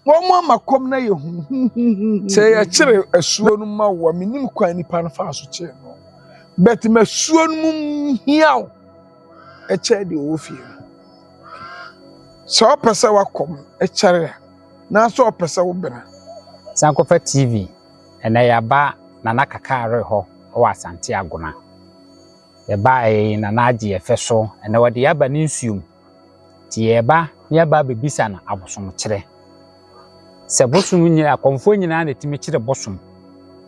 Womo makom na ye hu. Say ya kire asuo no ma wo menim kwan nipa no fa so kire no. Bet masuo no mu hiaw. E kire de wo fie. So pesa wakom e kire na so pesa wo bena. Sankofa TV ena ya ba Nana Kakare ho o Asante Agona. Ye ba na naji efe so ena wode ya ba ni nsuom. Ti ye ba bebisa na abosom kire. Se bosom nyina akomfo nyina na timi kire bosom.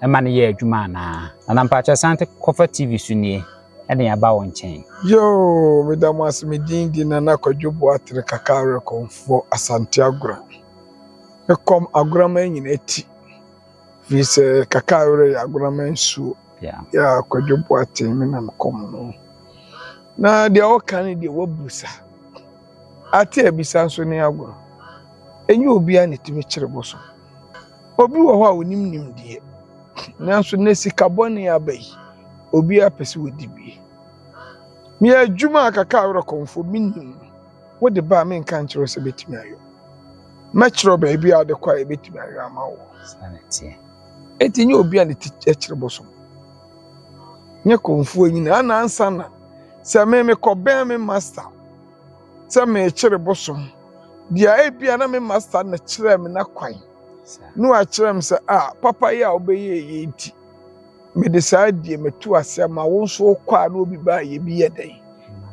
E ma ne ye adwuma na. Nana mpacha Sankofa TV sunie ena ya ba won chen. Yo, madam asmedindi Nana Kwadwo Atre Kakare komfo Asante Agona. E kom Agona ma nyina eti. Vise Kakare ya Agona ma nsuo. Ya Kwadwo Atre me na kom no. Na dia o kan dia wabusa. Ate abisa so ne Agona. Enyi obi a netimi kire boso. Obi wo ho a onim nim die. Nanso ne sikabone abai. Obi a pese wodi bi. Mi adwuma Kakare komfo minim. Wo de ba me nka nkiro se betimi ayo. Ma kiro ba bi a de kwa e betimi ayo ama wo. Sanete. Etinye obi a ne kire boso. Nye komfo nyina ana ansa na. Se me koben me master. Se me kire boso. Dia ebia na me master na kire me na kwan. No a kire me se papa ya obeye ye nti. Me de saa die metu ase ma wo so kwa na obi ba ye bi yedai.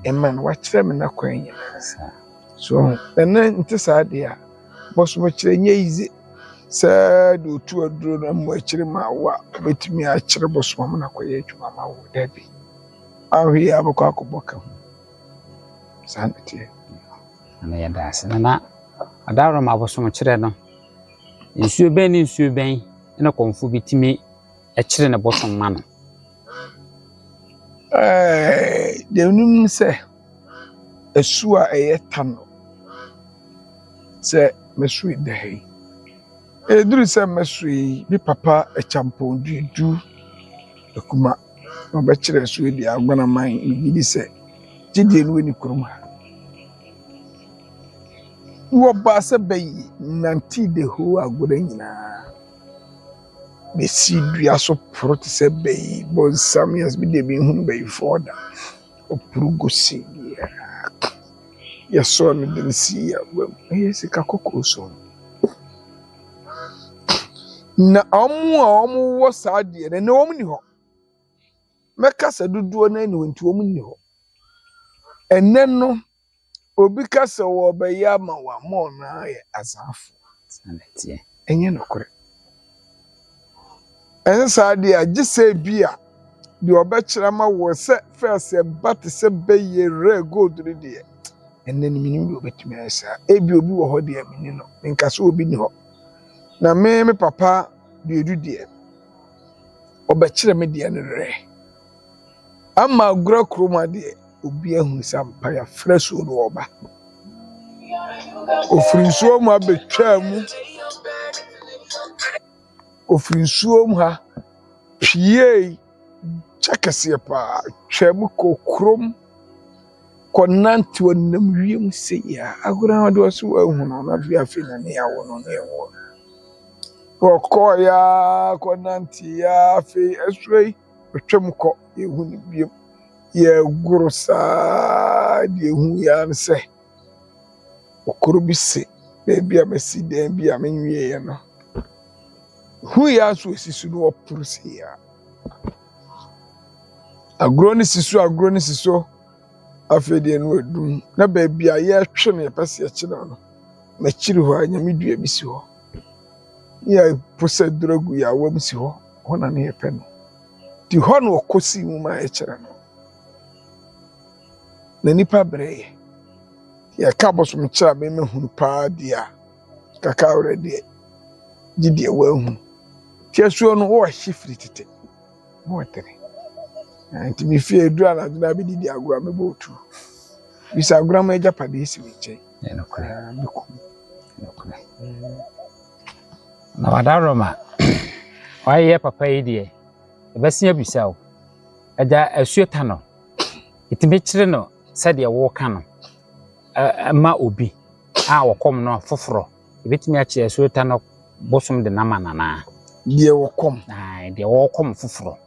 Eman wa kire me na kwan ya. So ena nti saa de a boso mo kire nye ize. Se do tu aduro na mo kire ma wa betimi a kire boso mo na kwaye adwuma ma wo dabi. Ahwe ya bako akoboka. Sanete. Ana ya das na adaro ma bosom kire no nsuo ben ni nsuo ben na konfo bitimi e kire ne bosom ma no de num se esu a eyetano se mesu idehei eduru se mesu bi papa e champon du ekuma no be kire esu di Agona man gidi se gidi enu ni kuruma wo ba se bayi nanti de ho Agona nyina be si dua so prot se bayi bon samias bi de bi hu bayi foda o prugo si ya so mi de si ya yes ka kokoro so na omu wo sa de na omu ni ho meka sa duduo na ni wonti omu ni ho eneno obi ka se wo bayi ama wa mo na ye azafo sanete enye no kore ensa de agise bia de obekira ma wo se first but se bayi re gold ni de enen minim bi obetimi asa ebi obi wo ho de amini no nka so obi ni ho na me papa de edu de obekira me de ne re ama agura kroma de obi ahun sampa ya fresh o no oba ofrinsuo mu abetwa mu ofrinsuo mu ha pie chakase pa twam kokrom konanti wonam wiem se ya agura wade waso ahun no na dua fe na ne yawo no ne yawo kokoya konanti ya fe esrei twam ko ehun biem ye gurusa de ehun ya nse okoro bi se bia mesi den bia menwie ye no hu ya so sisu no opurse ya agro ni siso afede no adum na ba bia ye twe no pese ye kire no ma kire ho anyame dua bi si ho ya pose drogu ya wam si ho hona ne ye pe no di ho no okosi mu ma ye kire no na nipa breye ya ka bosom kire me hunu pa dia Kakare de gidi e wa hu tiasuo no wo hifri tete wo tere anti mi fie edu ala na bi di agora me botu bisa agora ma eja pade isi weche no kore na wadaro ma waye papa yi de ebesia bisa o eja asueta no itime kire no sade wo ka no ma obi a wokom no foforo ebetumi akyerɛ asuota no bosom de nama nana deɛ wɔkɔm de wɔkɔm foforo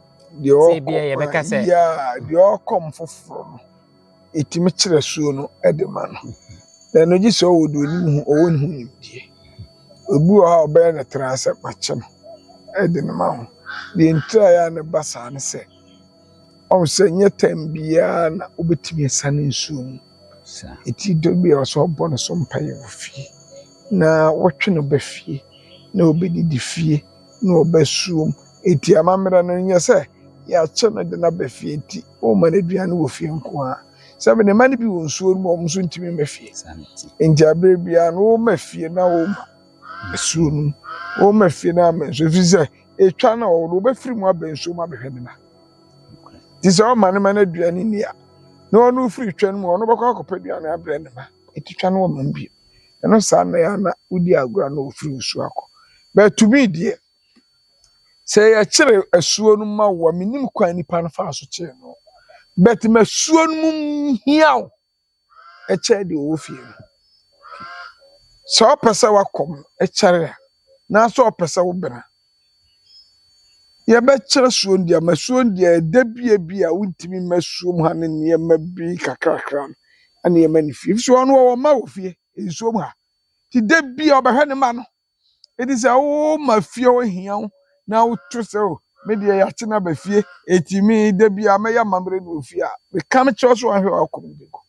deɛ sɛ bia yɛbɛka sɛ ya deɛ ɔkɔm foforɔ no ɛtumi kyerɛ suo no de ma no na no gye sɛ ɔwɔ de onim ho ɔwɔ ne ho nimdeɛ obi wɔ ha ɔbɛyɛ ne tra sɛ makyɛ no de ne ma ho deɛ ntira yɛ a ne ba saa ne sɛ ɔmo sɛ nyɛ tam biara na wobɛtumi asane nsuo mu ɛti dɔ bi a ɔsɛ ɔbɔ no so mpaeɛ wɔ fie na wɔtwe no ba fie na ɔbɛdidi fie na ɔbɛsuom ɛti amammerɛ no nyɛ sɛ yɛakyɛ no de no aba fie nti ɔma no aduane wɔ fie nko a sɛbe ne ma no bi wɔ nsuo no mu ɔmo nso ntumi mma fie nti aberɛ biara no wɔma fie na wɔma nsuo no mu wɔma fie na ama nsuo ɛfiri sɛ ɛtwa no a ɔwɔ no wɔbɛfiri mu aba nsuo mu abɛhwɛ ne na nti sɛ ɔma ne ma no aduane ni a na ɔno firi twa no mu ɔno bɛkɔ akɔpɛ aduane abrɛ ne ma ɛti twa no wɔma mbio ɛno saa na yɛ ana wodi agorɔ na ɔfiri nsuo akɔ bɛtumi deɛ sɛ yɛkyerɛ asuo no ma wɔ menim kwan nipa no fa so kyerɛ no but ma asuo no mu hiaw ɛkyerɛ deɛ ɔwɔ fie no sɛ ɔpɛ sɛ wakɔm ɛkyerɛ a na sɛ ɔpɛ sɛ wobena yɛbɛkyerɛ suo no deɛ ma suo no deɛ ɛda bi a wontumi ma suo mu ha ne nneɛma bi kakrakra no ɛne yɛma ne fie so ɔno wɔwɔ ma wɔ fie nsuo mu ha nti da bi a ɔbɛhwɛ ne ma no ɛdi sɛ woma fie hɔ hia wo na woto sɛ o me deɛ yɛakye no aba fie ɛtumi da bi a mɛyɛ amammerɛ no wɔ fie a meka me kyerɛ so wahwɛ wakɔ no bɛkɔ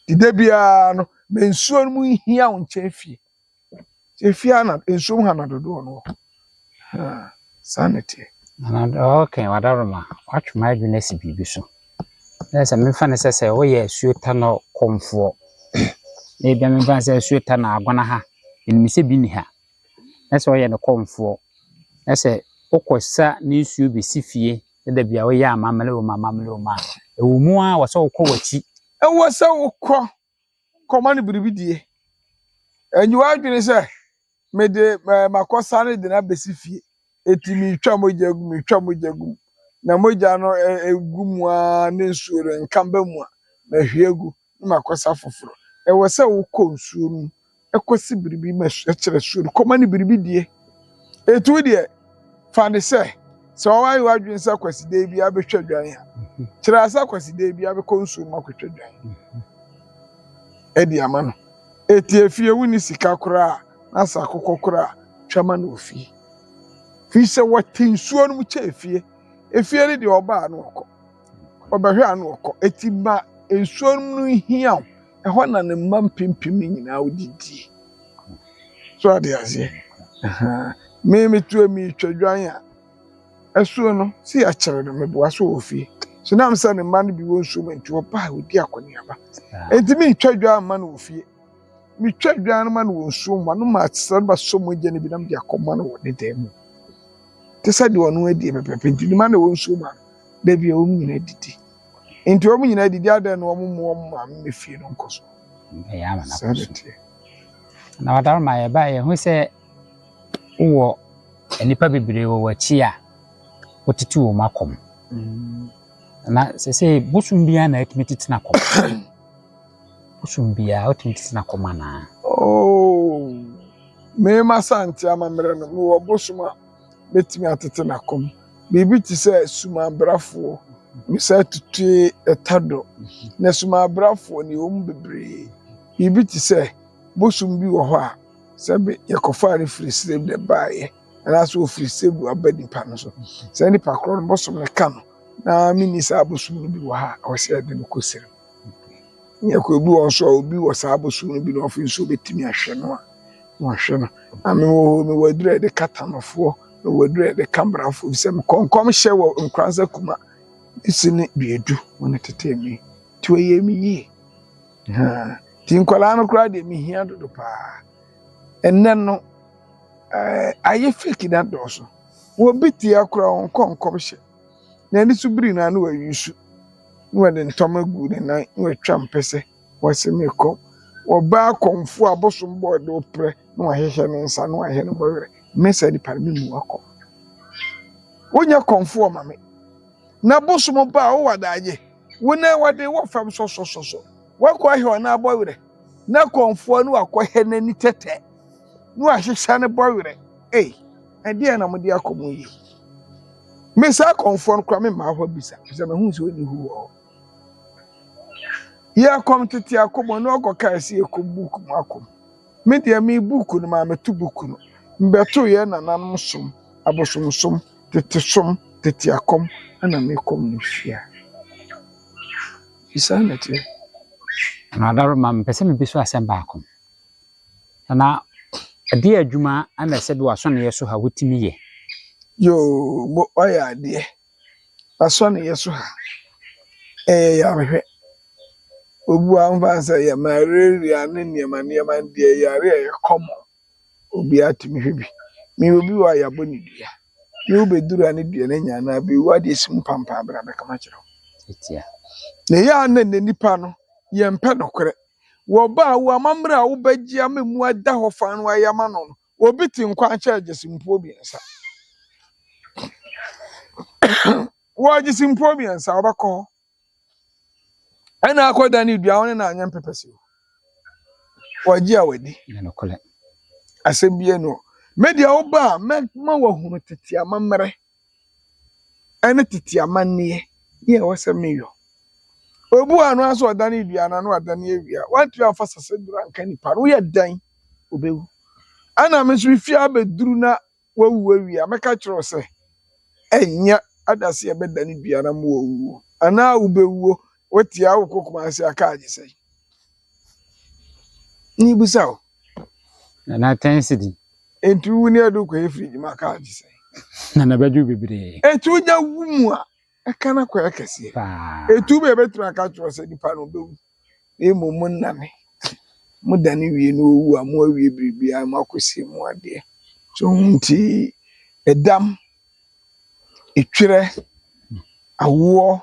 nti da biara no ma nsuo no mu hia wo nkyɛn fie sɛ fie ana nsuo mu ha na dodoɔ no wɔ saa ne teɛ okay wadaroma watwema adwene si biribi so na sɛ memfa ne sɛ woyɛ asuota no kɔmfoɔ na ebia memfa sɛ asuota no agwana ha ɛnim sɛ bi ni ha na sɛ woyɛ no kɔmfoɔ na sɛ wokɔsa ne nsuo bɛsi fie na da bia woyɛ amammerɛ wɔ ma ɛwɔ mu a wɔ sɛ wokɔ w'akyi ɛwɔ sɛ wokɔ kɔma no biribi die ɛnyiwa adwene sɛ mede makɔsa no de no abɛsi fie eti mitwa mogya gu na mogya no egu mu a ne nsuo no nkamba mu a mahwie gu na makɔsa foforo ɛwɔ sɛ wokɔ nsuo mu ɛkɔsi biribi ma ɛkyerɛ suo no kɔma no biribi die etu deɛ fa ne sɛ ɔwɔ ayɛ adwene sɛ kwasi de bi abɛtwa dwan a kyerɛ sɛ kwasi de bi abɛkɔ nsuo mu akɔtwa dwan ɛdi ama no eti efie wuni sika koraa na sa akokɔ koraa twama no ofie fi sɛ wɔte nsuo no mu kyɛ efie no deɛ ɔbaa no ɔkɔ ɔbɛhwɛ ano ɔkɔ eti ma nsuo no hia ɛhɔ na ne mma mpempem nyinaa odidi so ade aseɛ me tuo mi twadwan a ɛsuo no si akyerɛ no meboa so wɔ fie so nam sɛ ne mma no bi wɔ nsuo mu nti ɔbaa odi akɔneaba enti mi twadwan ma no wɔ fie mi twadwan no ma no wɔ nsuo mu no ma atsɛ no ba so mogya no bi nam de akɔma no wɔ ne dan mu te sɛ deɛ ɔno adi pɛpɛpɛ nti ne ma na wɔ nsuo mu a da bi a wɔn nyinaa didi nti wɔn nyinaa didi adan na wɔn mu maame me fie no nkɔ so ɛyɛ ama na kɔ so na wadaroma yɛba yɛ ho sɛ wowɔ nipa bebree wɔ w'akyi a wotete wɔ mu akɔm na sɛ bosom biara na atumi tete na akɔm bosom biara wotumi tete na akɔm anaa mema sante amammerɛ no mewɔ bosom a betimi atete na akɔm biribi te sɛ sumabrafoɔ misa tutue ɛtado na sumabrafoɔ ne wɔn bebree biribi te sɛ bosom bi wɔ hɔ a sɛbe yɛkɔfa ne firi srem de baayɛ anaasɛ ofiri sebu aba nipa no so sɛ nipa korɔ no bosom ne ka no na mini saa bosom no bi wɔ ha a ɔsɛ ɛde no kɔsɛm nyɛkɔ obi wɔ nso a obi wɔ saa bosom no bi na ɔfi nso betimi ahwɛ no a wɔhwɛ no ame wɔ me wadura de katanofoɔ na wadura de kambrafoɔ sɛ kɔnkɔm hyɛ wɔ nkransa kuma isi ne biedu wɔn tete mi ti wɔyɛ mi yie ti nkɔlaa no koraa de mi hia dodo paa ɛnɛ no ayɛ fake na dɔɔso wɔbi tia koraa wɔn kɔnkɔm hyɛ na ani so biri na no wɔyusu na wɔde ntɔma gu ne nan na wɔatwa mpɛsɛ wɔsɛ me kɔ ɔbaa kɔmfo a bosom bɔɔde oprɛ na wɔahyehyɛ ne nsa na wɔahyehyɛ no bɔwerɛ mesa di parmi mu akɔ wonya kɔmfo ma me na bosom ba wo wadaye wona wade wo fam so wakɔ ahɛ na bɔwerɛ na kɔmfo no akɔ hɛ n'ani tɛtɛ no ahyehyɛ ne bɔwerɛ ɛdeɛ na mode akɔmɔ yi me sa kɔnfɔ no kora me ma hɔ bisa sɛ me hu sɛ oni hu wɔ ya kom tete akɔmɔ no ɔkɔka ɛsɛ yɛkɔ book mu akɔm me deɛ me book no ma meto book no mbɛto yɛ nananom som abosomsom tete som tete akɔm ana me kɔm no hwia isa na tie na daro ma mpɛ me bi so asɛm baako na ɛde adwuma ana sɛ bi waso ne yɛ so ha wotimi yɛ yo mo ɔyɛ adeɛ aso ne yɛ so ha yɛrehwɛ obu amfa sɛ yɛ malaria ne nneɛma deɛ yare yɛ kɔmɔ obi atimi hwɛ bi me obi wa yɛabɔ ne dua me obeduru ane dua ne nya na be wa de sim pampa abra be kama kyerɛ etia na ya na nipa no yɛ mpɛ nokore wo ba wo amamra wo bagye amemu ada hɔ fa no ayama no obi ti nkwa kyɛ agyesimpo biensa wo agyesimpo biensa obakɔ ɛna akɔda ne dua wo na anya mpepɛsi wo gye awadi na nokole asɛm bie no media wo ba ma wahunu tete amamre ɛne tete amanne ye wo sɛ meyo obu anu aso odane dua na no adane awia wantu afa sase dura nka nipa no yɛ dan obewu ana me so fi abeduru na wawu awia meka kyerɛ sɛ enya adase ye bedane dua na mo wawu ana obewu wotia wo kokoma ase aka agye sɛ ni busawo na tensity entu ni adu ko efiri ma aka agye sɛ na badu bebre etu nya wumu a aka na kwa kɛse etu be betra aka kyerɛ sɛ nipa no bewu emu nane mo dane wie no owu a mo awie bibia ma akosi mo ade so nti edam etwere awo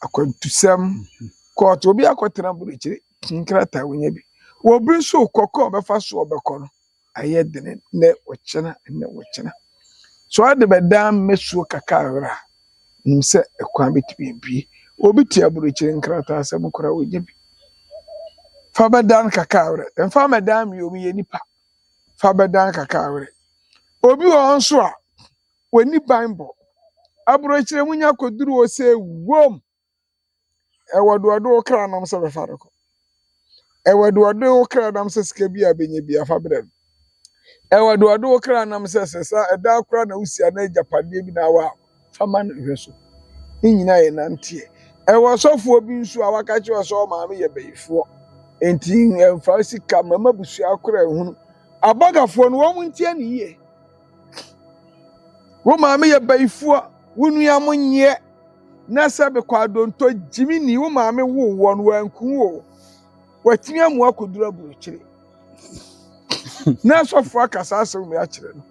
akwantusam court obi akotena burukyire nkrata wonya bi obi so kokɔ befa so obekɔ no ayɛ dene ne wɔkyena so ade bedam mesuo kakawra nim sɛ ekwan betibie obi tia burukyire nkrata asɛm kora wonya bi fa bedan kakawra emfa medam yi obi yɛ nipa fa bedan kakawra obi wɔ nso a woni bible aburukyire munya koduru o sɛ wom ewodo kra nam sɛ befa reko ewodo kra nam sɛ sika bi abenya bi afa brɛ ewodo kra nam sɛ sesa eda kra na usia na japade bi na wa fama no hwɛ so nyina yɛ nantie ewo sɔfo bi nso a waka kyerɛ sɛ o maame yɛ bayifo enti emfa sika mama busua akra ehunu abagafo no wɔn ntie ne yie wo maame yɛ bayifo wonu mo nyɛ na sɛ be kwa donto jimini wo maame wo won wanku wo watimi amu akodura burukyire na asɔfo akasa asɛm me akyerɛ no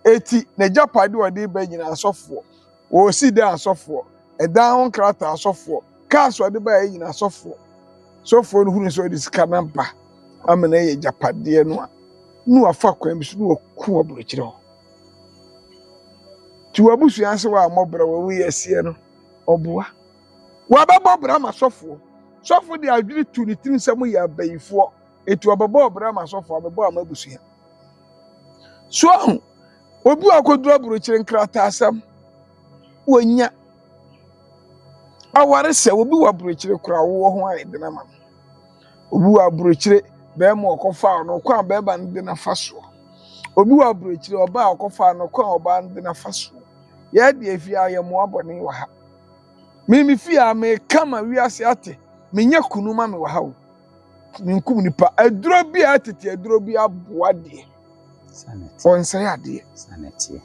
eti na japade wode ba nyina asɔfo wo si da asɔfo ɛdan ho krata asɔfo kaas wode ba nyina asɔfo sɔfo no hunu so de sika namba amena yɛ japade no a nu afa kwan bi so no ku burukyire ho ti wabusu yanse wa mɔbra wo wi asie no obuwa wabɛbɔ bra ma sɔfo de adwiri tu ne tin sɛ mo yɛ abayifo etu wabɛbɔ bra ma sɔfo wabɛbɔ amabusua so obi akodura burukyire nkrata asɛm wonya aware sɛ obi wa burukyire kura wo ho ayɛ dena ma obi wa burukyire bɛ mo ɔkɔfa no kwa bɛba ne de na fa so obi wa burukyire ɔba ɔkɔfa no kwa ɔba ne de na fa so yɛ de afia yɛ mo abɔne wa ha mimi fia me kama wiase ate menya kunu ma me wa ha o minkum nipa aduro bi atete aduro bi aboa de sanete onsɛ ade sanete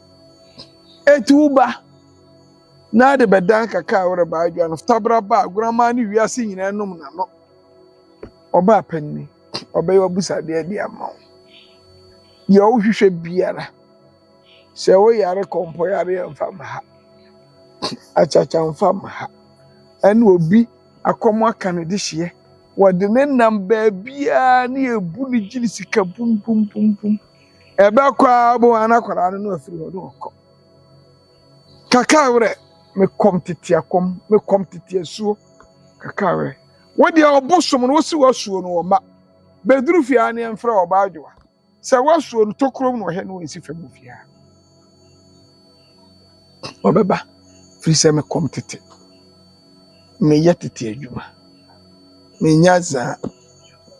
etuba na de bedan kaka wore ba adwa no tabra ba agurama ne wiase nyina nom na no oba panni obey obusa de ama wo ye wo hwehwe biara sɛ wo yare kompo yare mfa ma ha achacha mfa ma ha ɛne obi akɔmɔ aka ne de hye wɔde ne nam baabia ne ebu ne gyi sika pum pum pum pum ɛbɛkɔ abo anakwara no afiri hɔ no kɔ kakawre me kom tete akom me kom tete asuo kakawre wo de obosom no wosi wasuo no ma beduru fia ne mfra oba adwa Sa waso no tokrom no he no nsi fam fia. Obeba free se me kom tete. Me yetete adwuma. Me nyaza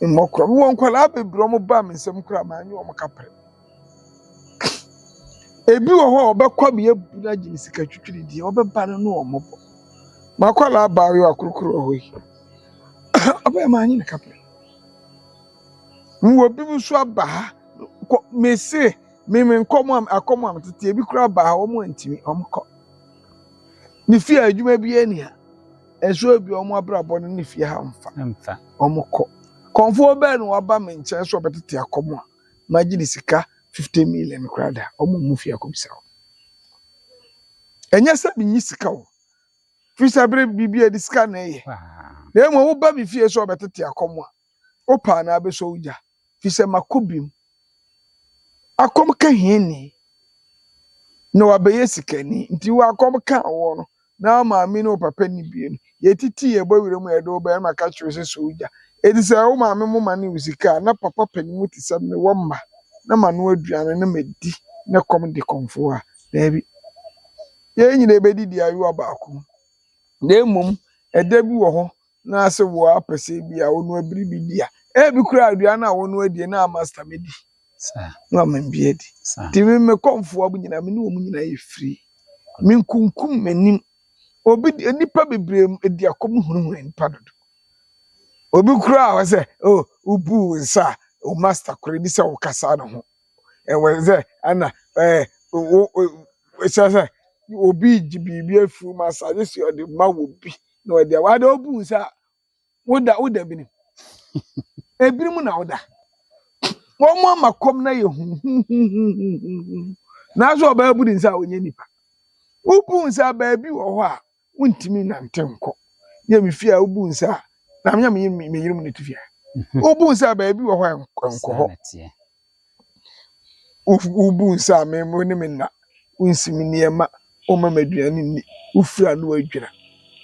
mmokro won kwala bebro mo ba me nsem kura ma anyo mo kapre. Ebi wo ho obekwa me abu na gini sika twitwiri di obeba no omobo. Makwala ba yo akurukuru ho yi. Oba ma anyi ne kapre. Mwo bi so aba ha me se me nkomo akomo am tete ebi kura ba ha omo antimi omko. Ni fie adwuma bi ani ha. Eso bi omo abrabo no ni fie ha mfa. Omko. Konfo be no waba me nche so betete akomo a magini sika 50 million krada omo mu fie akobisa. Enya sa bi nyi sika wo. Fisa bre bibia di sika na ye. Na emo wo ba mi fie so betete akomo a opa na abeso uja. Fisa makobim. Akom ka hieni. No abeye sikani nti wa akom ka wo no. Na maami no papa ni biem. Ye titi ye bo wire mu ye do ba ma ka chwese so uja. Edi se wo maami mo mane usika na papa panimu ti se me wo ma na ma no aduane na medi na kom de konfo a na bi ye nyina ebedi di ayu abaako na emom eda bi wo ho na ase wo apese bi a wonu abiri bi dia e bi kura aduane a wonu adie na master medi sa na ma bi edi ti me konfo abu nyina me ne wo nyina ye free min kunkum manim obi nipa bebre edi akom hunu nipa dodo obi kura wa se oh ubu nsa o master kura di se o kasa no ho e we se ana se obi jibibi afu massage si o de ma wo bi na o de wa de obu nsa woda bi ni ebiri mu na woda wo mo makom na ye hu na so ba bu nsa onye nipa ubu nsa ba bi wo ho a wontimi na ntenko ye mi fia ubu nsa na me yirum ne tufia ubu nsa ba bi wo ho enko ho ubu nsa me mo ni me na unsimi niema o ma maduane ni ufura no adwira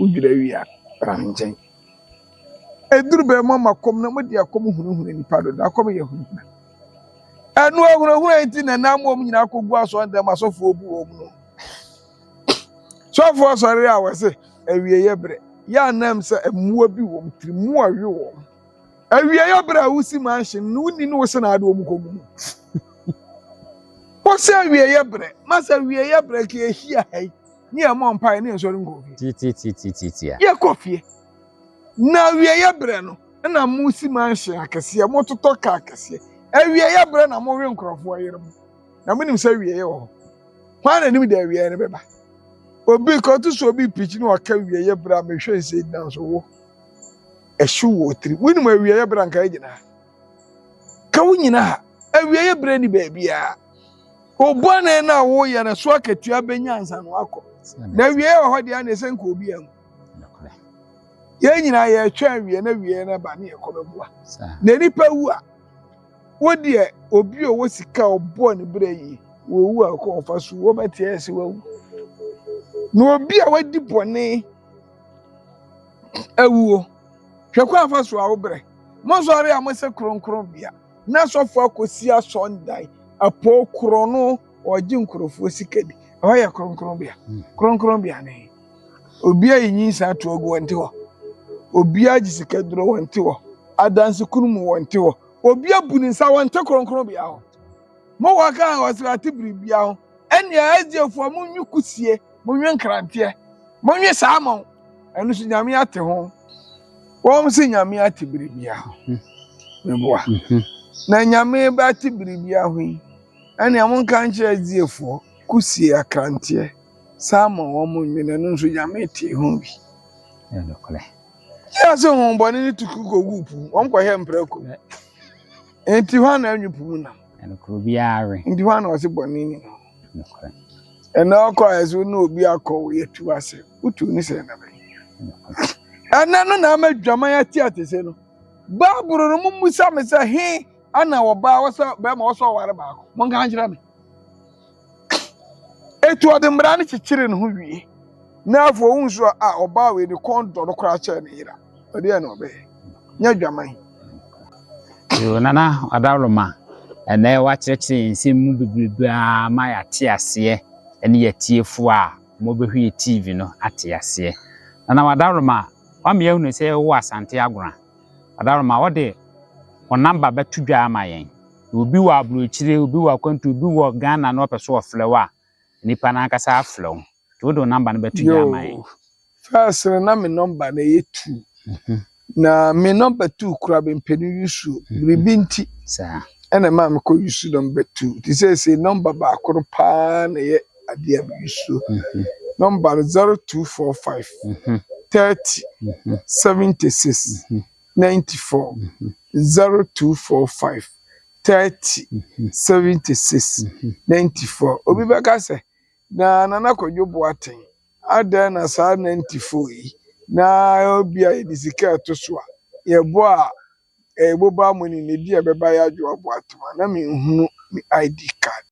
udwira wia ranjen eduru be mo makom na mo de akom hunu nipa do akom ye hunu anu ahuru enti na na mo nyina akogu aso ndam asofo obu omu no sofo sori a wese awie ye bre ya nam se emuwa bi wo mtiri mu awie wo awie ye bre awusi manhye no ni no wose na ade omu kogu wose awie ye bre masa awie ye bre ke ehia hai ni e mo mpai ni ensori ngofi ti ye kofie na awie ye bre no na musi manhye akese mo totoka akese awie ye bre na mo we nkrofo ayerem na munim se awie ye wo kwa na nim de awie ne beba obi ko to so obi pitch no aka awie ye bre me hwe se dan so wo ehwu wo tri munim awie ye bre nka gina ka wunyina awie ye bre ni ba bia obone na wo ye na so akatua benya ansa no akọ na awie ye ho de na ese nka obi am ye nyina ye twa awie na awie na ba na ye ko bebua na nipa wu a wo de obi o wo sika obo ne bre yi wo wu a ko fa so wo beti ese wo na obi a wadi bone awuo hwekwa fa so a wo bre mo so are a mo se kronkron bia na so fo akosi aso ndai apo krono oji nkrofo sikadi ho ya kronkron bia ne obi a yin sa to ogu wonte ho obi a ji sikaduro wonte ho adanse kunumu wonte ho obi abuni nsa wonte kronkron bia ho mo waka wasirati bibia ho ene ajiefo mo nwukusie mo nwenkrante mo nwe saamon enu so nyame ate ho won se nyame ate bibia ho meboa na nyame ba ate bibia ho yi ene amon kan che ajiefo kusie akrante saamon wo mo nwe enu so nyame ate ho bi dokole ya so ho boni ni tukuko gupu won kwa he mprako enti hwa na anwupu mu na eno kro biare enti hwa na wose boni ni dokole ena akọ ezu na obi akọ yetu ase utu ni se na be ana no na amadwama ya ti atese no baburu no mumusa me se he ana wo ba wosa be ma wosa ware ba akọ mo nka njira me etu ode mra ne chichire no hu wie na afọ unso a oba we ni kondo no kra che ne yira ode na obe nya dwaman yo nana adawloma ɛnɛ wakyerɛkyerɛ nsɛm mu bebrebe a ma yɛate aseɛ ɛne yɛtiefo a mobɛhwɛ TV no ate aseɛ na wadaroma wame yɛhunu sɛ wo Asante Agona wadaroma wode wo number bɛto dwa ama yɛn obi wɔ aburokyire obi wɔ akwantu obi wɔ Ghana na ɔpɛ so ɔfrɛ wa nipa na akasa afrɛ wo wode wo number no bɛto dwa ama yɛn first na me number na yɛ 2 na me number 2 kura bempeni yusu ribinti saa ena ma me ko yusu number 2 ti say number ba akoro pa na yɛ ade a yusu number 0245 30 76 94 0245 30 76 94 obi bɛka sɛ na Nana Kwadwo Boateng ada na saa 94 yi na obi a yɛde sika to so a yɛbo a boba money na di a bɛba yɛ adwo Boateng na me nhunu me ID card